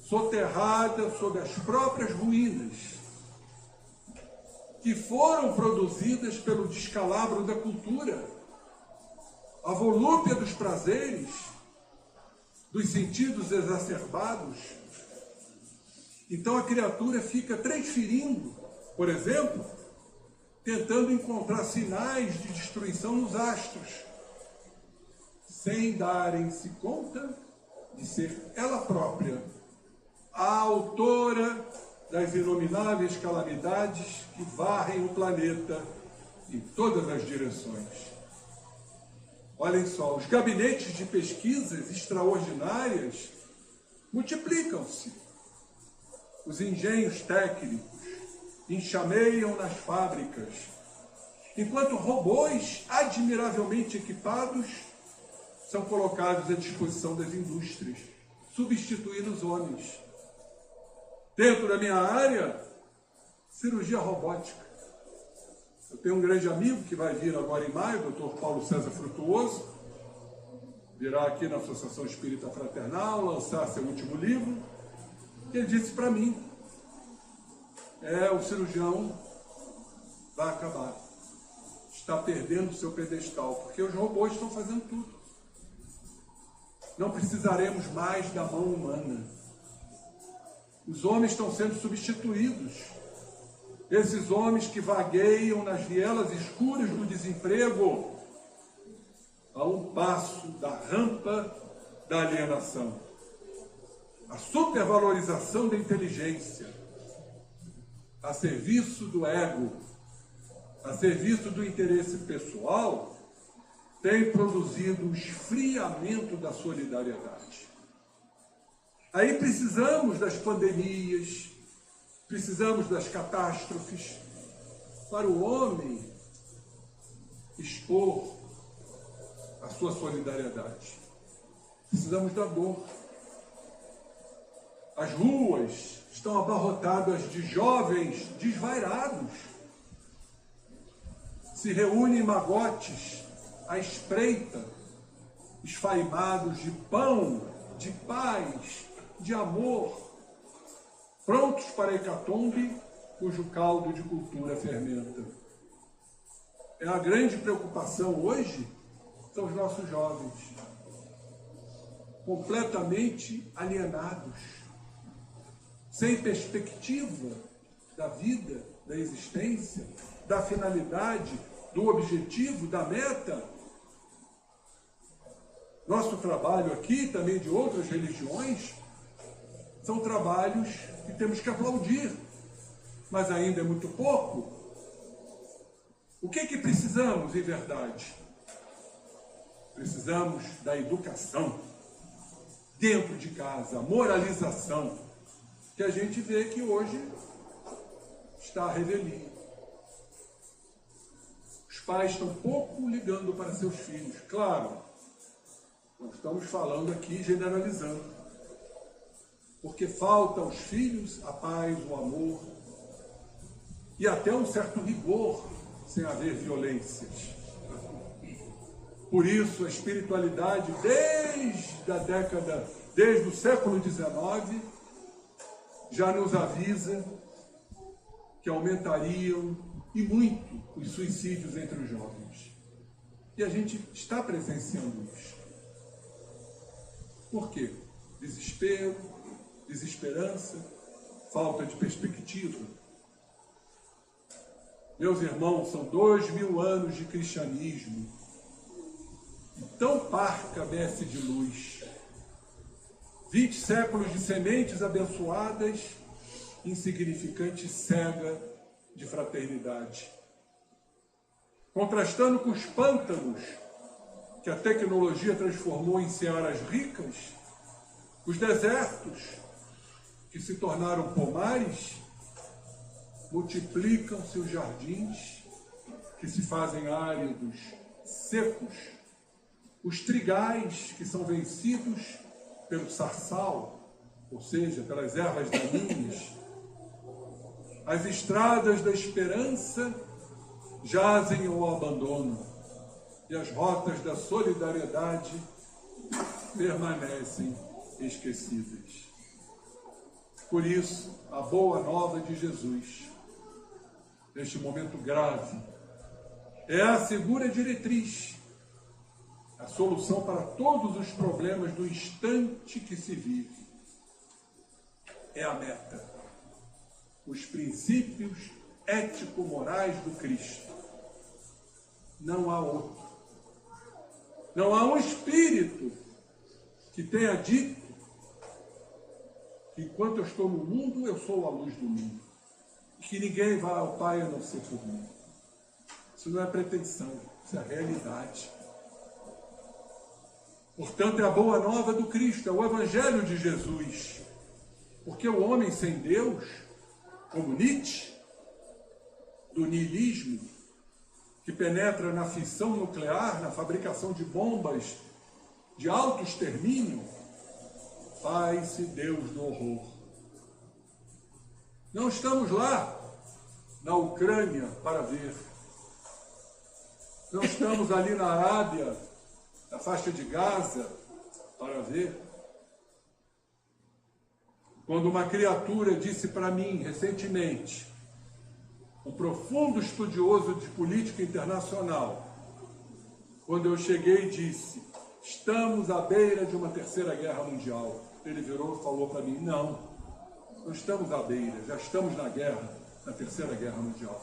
S2: soterrada sob as próprias ruínas, que foram produzidas pelo descalabro da cultura, a volúpia dos prazeres, dos sentidos exacerbados. Então a criatura fica transferindo, por exemplo, tentando encontrar sinais de destruição nos astros, sem darem-se conta de ser ela própria a autora das inomináveis calamidades que varrem o planeta em todas as direções. Olhem só, os gabinetes de pesquisas extraordinárias multiplicam-se. Os engenhos técnicos enxameiam nas fábricas, enquanto robôs admiravelmente equipados são colocados à disposição das indústrias, substituindo os homens. Dentro da minha área, cirurgia robótica. Eu tenho um grande amigo que vai vir agora em maio, o Dr. Paulo César Frutuoso, virá aqui na Associação Espírita Fraternal, lançar seu último livro, e ele disse para mim: o cirurgião vai acabar, está perdendo o seu pedestal, porque os robôs estão fazendo tudo. Não precisaremos mais da mão humana. Os homens estão sendo substituídos. Esses homens que vagueiam nas vielas escuras do desemprego, a um passo da rampa da alienação. A supervalorização da inteligência, a serviço do ego, a serviço do interesse pessoal, tem produzido o esfriamento da solidariedade. Aí precisamos das pandemias, precisamos das catástrofes, para o homem expor a sua solidariedade. Precisamos da dor. As ruas estão abarrotadas de jovens desvairados. Se reúnem magotes à espreita, esfaimados de pão, de paz, de amor, prontos para a hecatombe, cujo caldo de cultura fermenta. É a grande preocupação hoje, são os nossos jovens, completamente alienados, sem perspectiva da vida, da existência, da finalidade, do objetivo, da meta. Nosso trabalho aqui, também de outras religiões, são trabalhos que temos que aplaudir, mas ainda é muito pouco. O que é que precisamos, em verdade? Precisamos da educação dentro de casa, a moralização, que a gente vê que hoje está à revelia. Os pais estão pouco ligando para seus filhos. Claro, nós estamos falando aqui generalizando. porque falta aos filhos a paz, o amor e até um certo rigor, sem haver violências. Por isso, a espiritualidade, desde o século XIX, já nos avisa que aumentariam, e muito, os suicídios entre os jovens. E a gente está presenciando isso. Por quê? Desespero, desesperança, falta de perspectiva. Meus irmãos, são 2000 anos de cristianismo, e tão parca messe de luz. 20 séculos de sementes abençoadas, insignificante cega de fraternidade. Contrastando com os pântanos que a tecnologia transformou em searas ricas, os desertos que se tornaram pomares, multiplicam-se os jardins que se fazem áridos, secos, os trigais que são vencidos pelo sarçal, ou seja, pelas ervas daninhas. As estradas da esperança jazem ao abandono e as rotas da solidariedade permanecem esquecidas. Por isso, a boa nova de Jesus, neste momento grave, é a segura diretriz, a solução para todos os problemas do instante que se vive. É a meta, os princípios ético-morais do Cristo. Não há outro. Não há um espírito que tenha dito que enquanto eu estou no mundo, eu sou a luz do mundo. E que ninguém vá ao Pai a não ser por mim. Isso não é pretensão, isso é a realidade. Portanto, é a boa nova do Cristo, é o Evangelho de Jesus. Porque o homem sem Deus, como Nietzsche, do niilismo, que penetra na fissão nuclear, na fabricação de bombas de alto extermínio, faz-se Deus do horror. Não estamos lá, na Ucrânia, para ver. Não estamos ali na Arábia, na faixa de Gaza, para ver. Quando uma criatura disse para mim, recentemente, um profundo estudioso de política internacional, quando eu cheguei e disse, estamos à beira de uma terceira guerra mundial. Ele virou e falou para mim, não estamos à beira, já estamos na guerra, na terceira guerra mundial.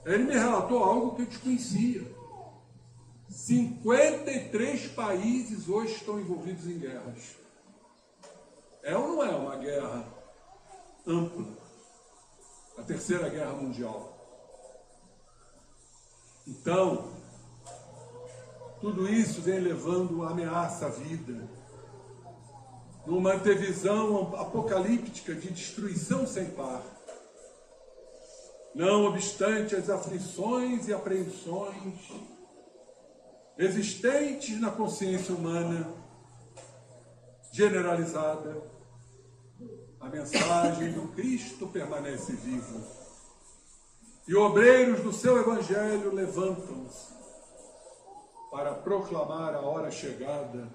S2: Ele me relatou algo que eu desconhecia. 53 países hoje estão envolvidos em guerras. É ou não é uma guerra ampla? A terceira guerra mundial. Então, tudo isso vem levando ameaça à vida, numa antevisão apocalíptica de destruição sem par. Não obstante as aflições e apreensões existentes na consciência humana generalizada, a mensagem do Cristo permanece viva. E obreiros do seu Evangelho levantam-se para proclamar a hora chegada,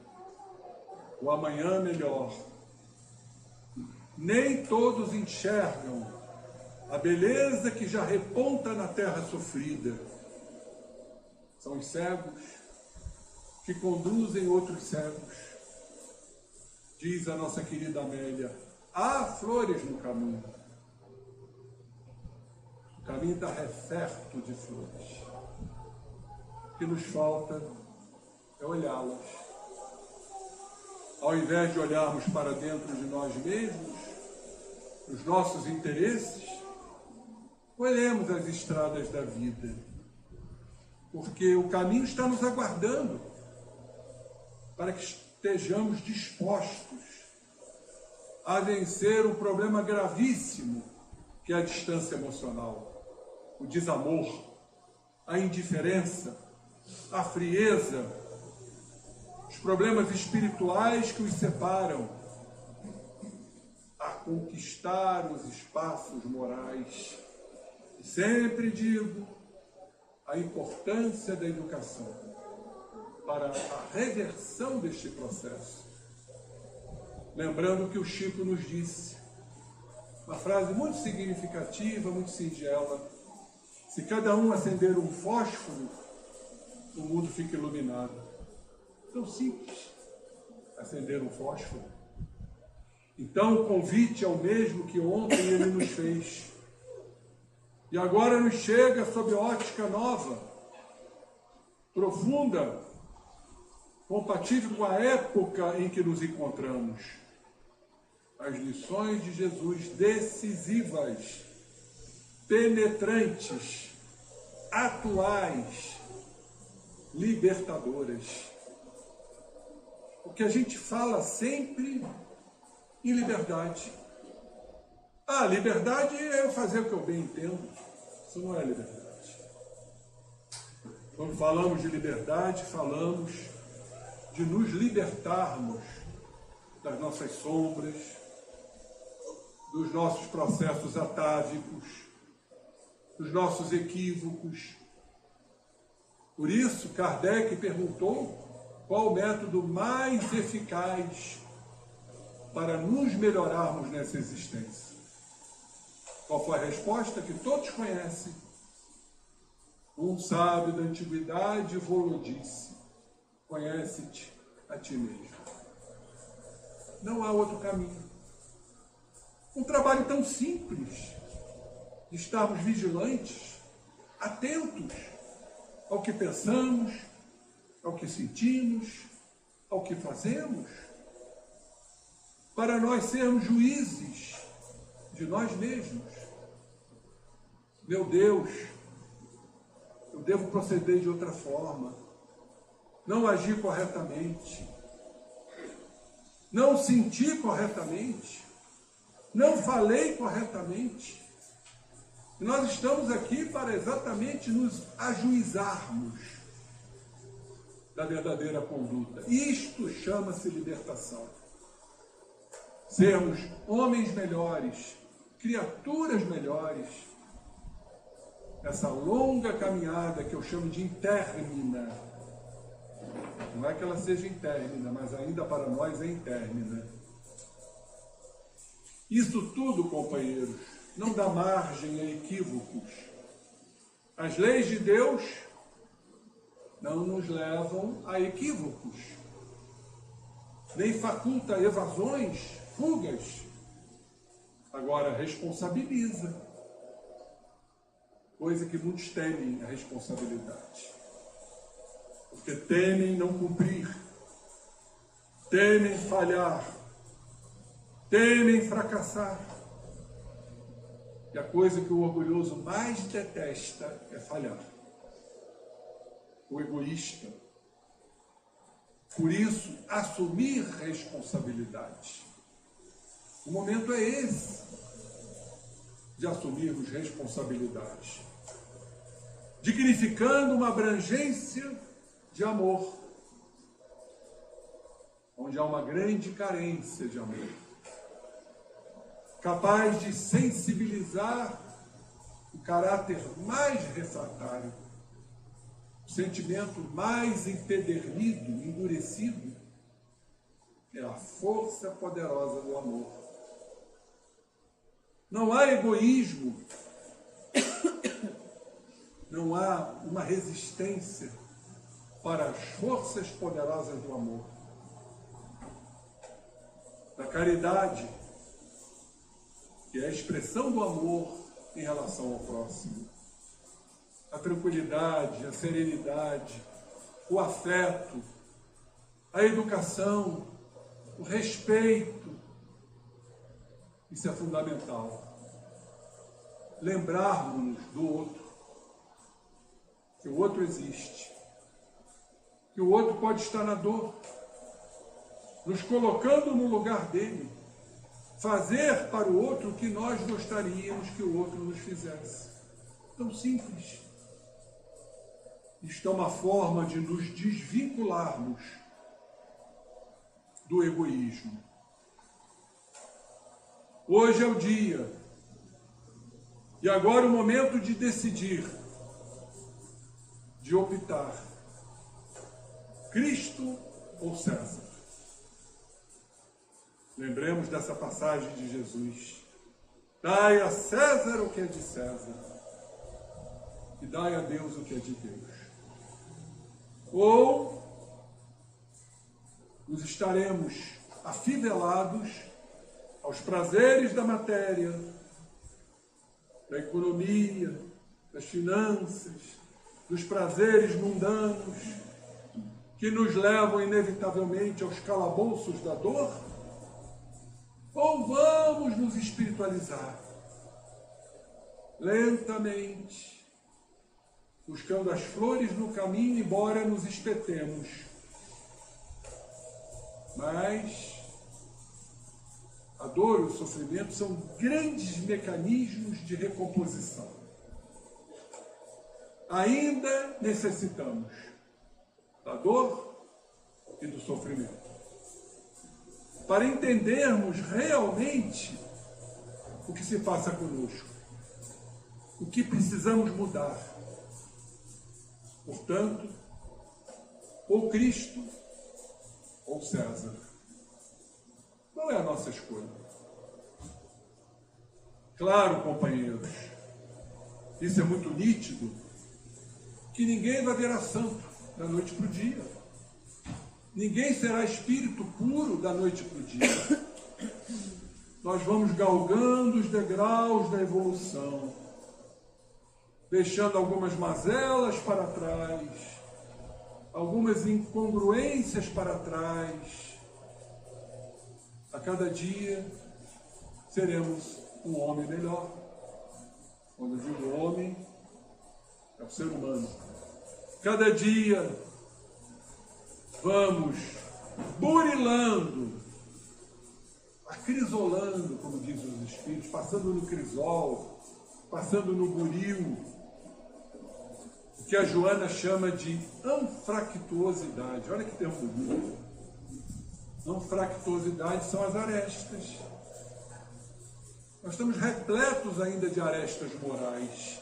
S2: o amanhã melhor. Nem todos enxergam a beleza que já reponta na terra sofrida. São os cegos que conduzem outros cegos. Diz a nossa querida Amélia, há flores no caminho. O caminho está referto de flores. O que nos falta é olhá-las. Ao invés de olharmos para dentro de nós mesmos, os nossos interesses, olhemos as estradas da vida. Porque o caminho está nos aguardando para que estejamos dispostos a vencer um problema gravíssimo que é a distância emocional, o desamor, a indiferença, a frieza, os problemas espirituais que os separam, tentar conquistar os espaços morais. E sempre digo a importância da educação para a reversão deste processo. Lembrando que o Chico nos disse, uma frase muito significativa, muito singela: se cada um acender um fósforo, o mundo fica iluminado. Tão simples, acender um fósforo. Então o convite é o mesmo que ontem ele nos fez. E agora nos chega sob ótica nova, profunda, compatível com a época em que nos encontramos. As lições de Jesus decisivas, penetrantes, atuais, libertadoras. O que a gente fala sempre em liberdade. Ah, liberdade é eu fazer o que eu bem entendo. Isso não é liberdade. Quando falamos de liberdade, falamos de nos libertarmos das nossas sombras, dos nossos processos atávicos, dos nossos equívocos. Por isso, Kardec perguntou qual o método mais eficaz para nos melhorarmos nessa existência. Qual foi a resposta que todos conhecem? Um sábio da antiguidade vos disse: conhece-te a ti mesmo. Não há outro caminho. Um trabalho tão simples de estarmos vigilantes, atentos ao que pensamos, ao que sentimos, ao que fazemos, para nós sermos juízes de nós mesmos. Meu Deus, eu devo proceder de outra forma, não agir corretamente, não senti corretamente, não falei corretamente. E nós estamos aqui para exatamente nos ajuizarmos da verdadeira conduta. Isto chama-se libertação. Sermos homens melhores, criaturas melhores. Essa longa caminhada que eu chamo de intérmina. Não é que ela seja intérmina, mas ainda para nós é intérmina. Isso tudo, companheiros, não dá margem a equívocos. As leis de Deus não nos levam a equívocos, nem faculta evasões, fugas. Agora, responsabiliza, coisa que muitos temem a responsabilidade, porque temem não cumprir, temem falhar, temem fracassar. E a coisa que o orgulhoso mais detesta é falhar. O egoísta. Por isso, assumir responsabilidade. O momento é esse de assumirmos responsabilidade, dignificando uma abrangência de amor, onde há uma grande carência de amor, capaz de sensibilizar o caráter mais refratário, o sentimento mais empedernido, endurecido, é a força poderosa do amor. Não há egoísmo, não há uma resistência para as forças poderosas do amor, da caridade, que é a expressão do amor em relação ao próximo. A tranquilidade, a serenidade, o afeto, a educação, o respeito. Isso é fundamental. Lembrarmos-nos do outro, que o outro existe, que o outro pode estar na dor, nos colocando no lugar dele, fazer para o outro o que nós gostaríamos que o outro nos fizesse. Tão simples. Isto é uma forma de nos desvincularmos do egoísmo. Hoje é o dia. E agora o momento de decidir, de optar. Cristo ou César? Lembremos dessa passagem de Jesus. Dai a César o que é de César e dai a Deus o que é de Deus. Ou nos estaremos afivelados aos prazeres da matéria, da economia, das finanças, dos prazeres mundanos, que nos levam inevitavelmente aos calabouços da dor? Ou vamos nos espiritualizar, lentamente, buscando as flores no caminho, embora nos espetemos. Mas a dor e o sofrimento são grandes mecanismos de recomposição. Ainda necessitamos da dor e do sofrimento para entendermos realmente o que se passa conosco, o que precisamos mudar. Portanto, ou Cristo ou César. Qual é a nossa escolha? Claro, companheiros, isso é muito nítido, que ninguém vai virar santo da noite para o dia. Ninguém será espírito puro da noite para o dia. Nós vamos galgando os degraus da evolução, deixando algumas mazelas para trás, algumas incongruências para trás. A cada dia seremos um homem melhor. Quando eu digo homem, é o ser humano. Cada dia vamos burilando, acrisolando, como dizem os espíritos, passando no crisol, passando no buril, o que a Joana chama de anfractuosidade. Olha que termo bonito. Anfractuosidade são as arestas. Nós estamos repletos ainda de arestas morais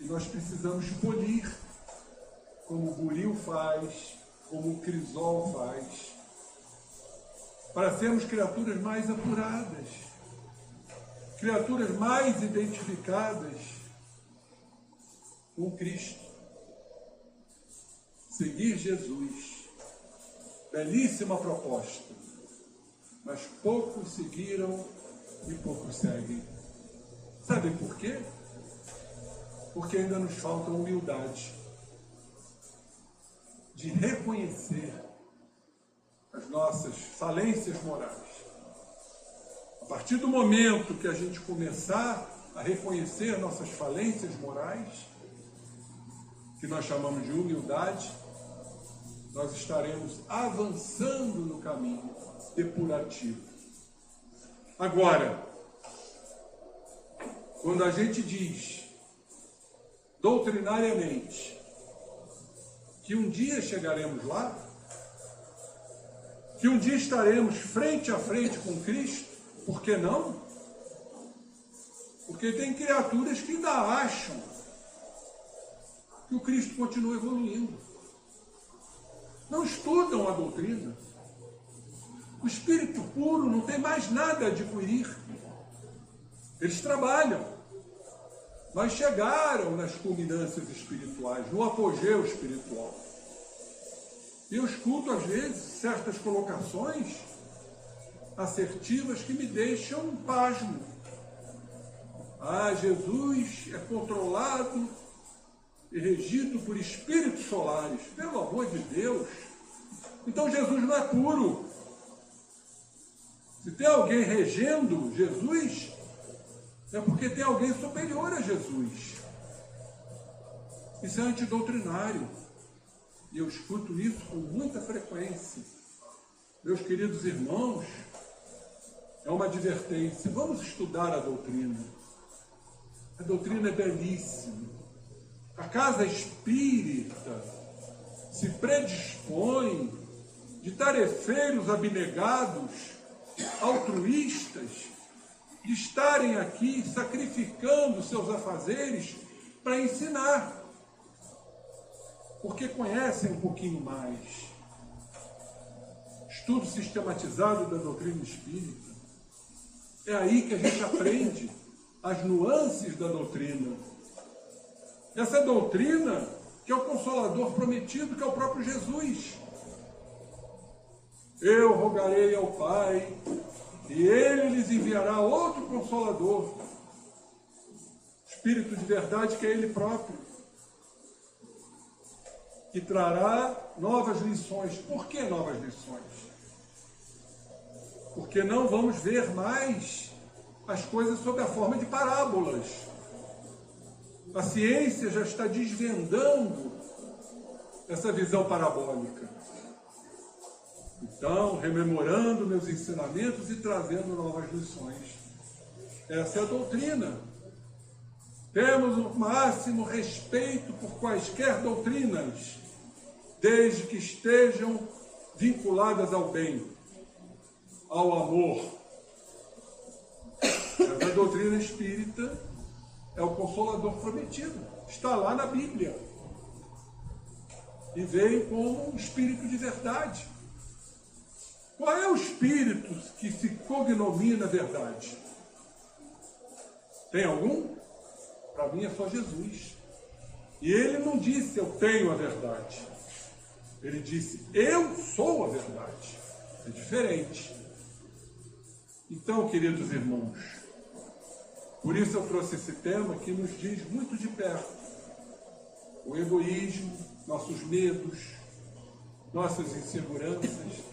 S2: e nós precisamos polir, como o buril faz, como o crisol faz, para sermos criaturas mais apuradas, criaturas mais identificadas com Cristo. Seguir Jesus, belíssima proposta, mas poucos seguiram e poucos seguem. Sabem por quê? Porque ainda nos falta humildade de reconhecer as nossas falências morais. A partir do momento que a gente começar a reconhecer nossas falências morais, que nós chamamos de humildade, nós estaremos avançando no caminho depurativo. Agora, quando a gente diz doutrinariamente que um dia chegaremos lá, que um dia estaremos frente a frente com Cristo, por que não? Porque tem criaturas que ainda acham que o Cristo continua evoluindo. Não estudam a doutrina. O espírito puro não tem mais nada a adquirir. Eles trabalham, mas chegaram nas culminâncias espirituais, no apogeu espiritual. E eu escuto, às vezes, certas colocações assertivas que me deixam pasmo. Ah, Jesus é controlado e regido por espíritos solares. Pelo amor de Deus! Então Jesus não é puro. Se tem alguém regendo Jesus, é porque tem alguém superior a Jesus. Isso é antidoutrinário. E eu escuto isso com muita frequência. Meus queridos irmãos, é uma advertência. Vamos estudar a doutrina. A doutrina é belíssima. A casa espírita se predispõe de tarefeiros abnegados, altruístas, de estarem aqui sacrificando seus afazeres para ensinar, porque conhecem um pouquinho mais. Estudo sistematizado da doutrina espírita. É aí que a gente aprende as nuances da doutrina. Essa doutrina que é o Consolador prometido, que é o próprio Jesus. Eu rogarei ao Pai, e Ele lhes enviará outro Consolador, Espírito de verdade, que é Ele próprio, que trará novas lições. Por que novas lições? Porque não vamos ver mais as coisas sob a forma de parábolas. A ciência já está desvendando essa visão parabólica. Então, rememorando meus ensinamentos e trazendo novas lições. Essa é a doutrina. Temos o máximo respeito por quaisquer doutrinas, desde que estejam vinculadas ao bem, ao amor. Mas a doutrina espírita é o Consolador prometido. Está lá na Bíblia. E veio como um Espírito de verdade. Qual é o Espírito que se cognomina verdade? Tem algum? Para mim é só Jesus. E ele não disse, eu tenho a verdade. Ele disse, eu sou a verdade. É diferente. Então, queridos irmãos, por isso eu trouxe esse tema que nos diz muito de perto. O egoísmo, nossos medos, nossas inseguranças.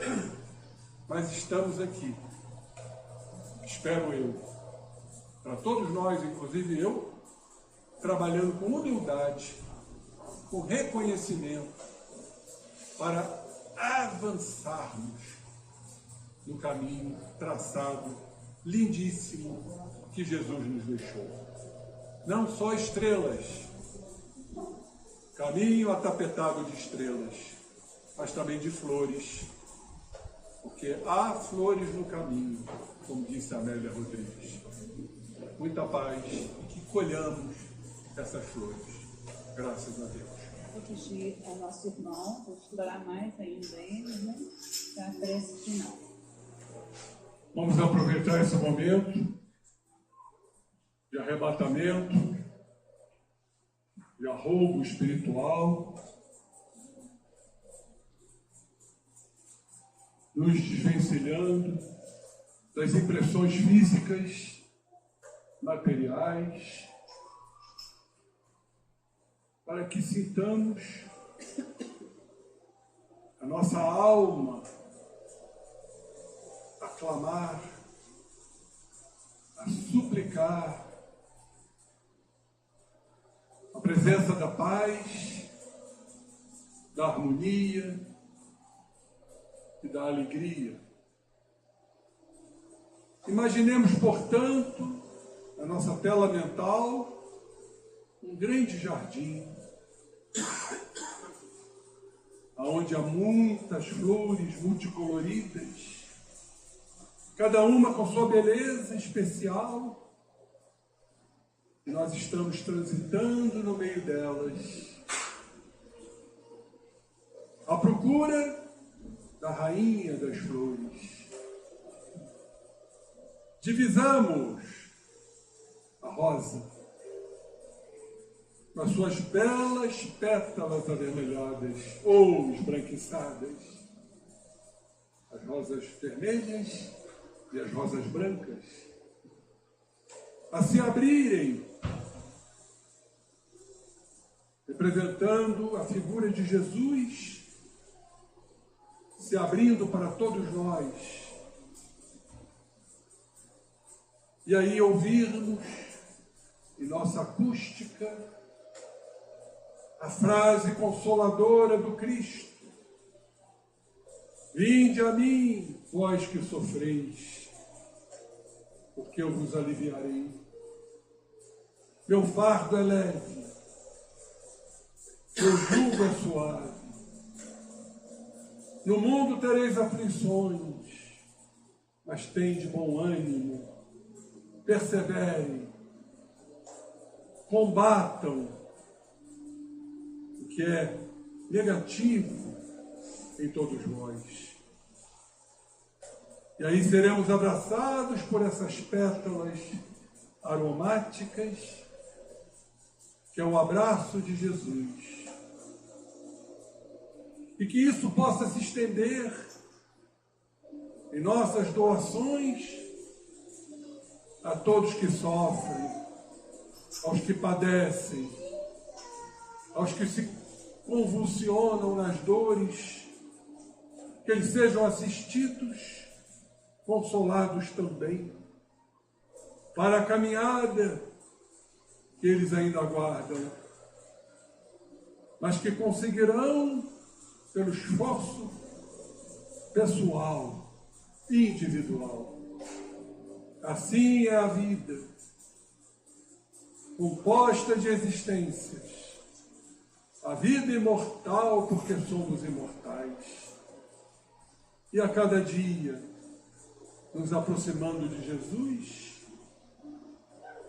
S2: Mas estamos aqui, espero eu, para todos nós, inclusive eu, trabalhando com humildade, com reconhecimento, para avançarmos no caminho traçado, lindíssimo, que Jesus nos deixou. Não só estrelas, caminho atapetado de estrelas, mas também de flores, porque há flores no caminho, como disse a Amélia Rodrigues. Muita paz e que colhamos essas flores. Graças a Deus.
S4: Vou pedir ao nosso irmão, vou explorar mais ainda ele, né? Para a prece final.
S2: Vamos aproveitar esse momento de arrebatamento, de arroubo espiritual, nos desvencilhando das impressões físicas, materiais, para que sintamos a nossa alma a clamar, a suplicar a presença da paz, da harmonia e da alegria. Imaginemos, portanto, na nossa tela mental, um grande jardim, onde há muitas flores multicoloridas, cada uma com sua beleza especial, e nós estamos transitando no meio delas, à procura da rainha das flores. Divisamos a rosa com as suas belas pétalas avermelhadas ou esbranquiçadas, as rosas vermelhas e as rosas brancas, a se abrirem, representando a figura de Jesus, se abrindo para todos nós. E aí ouvirmos, em nossa acústica, a frase consoladora do Cristo: vinde a mim, vós que sofreis, porque eu vos aliviarei. Meu fardo é leve, meu jugo é suave. No mundo tereis aflições, mas tende bom ânimo, perseverem, combatam o que é negativo em todos nós. E aí seremos abraçados por essas pétalas aromáticas, que é o abraço de Jesus. E que isso possa se estender em nossas doações a todos que sofrem, aos que padecem, aos que se convulsionam nas dores, que eles sejam assistidos, consolados também, para a caminhada que eles ainda aguardam, mas que conseguirão, pelo esforço pessoal e individual. Assim é a vida, composta de existências, a vida imortal, porque somos imortais. E a cada dia, nos aproximando de Jesus,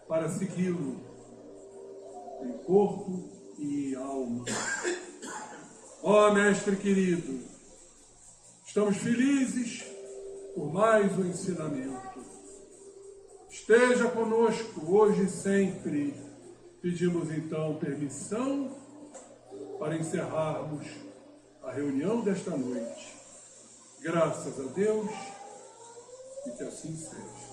S2: para segui-lo em corpo e em alma. Ó Mestre querido, estamos felizes por mais um ensinamento. Esteja conosco hoje e sempre. Pedimos então permissão para encerrarmos a reunião desta noite. Graças a Deus, e que assim seja.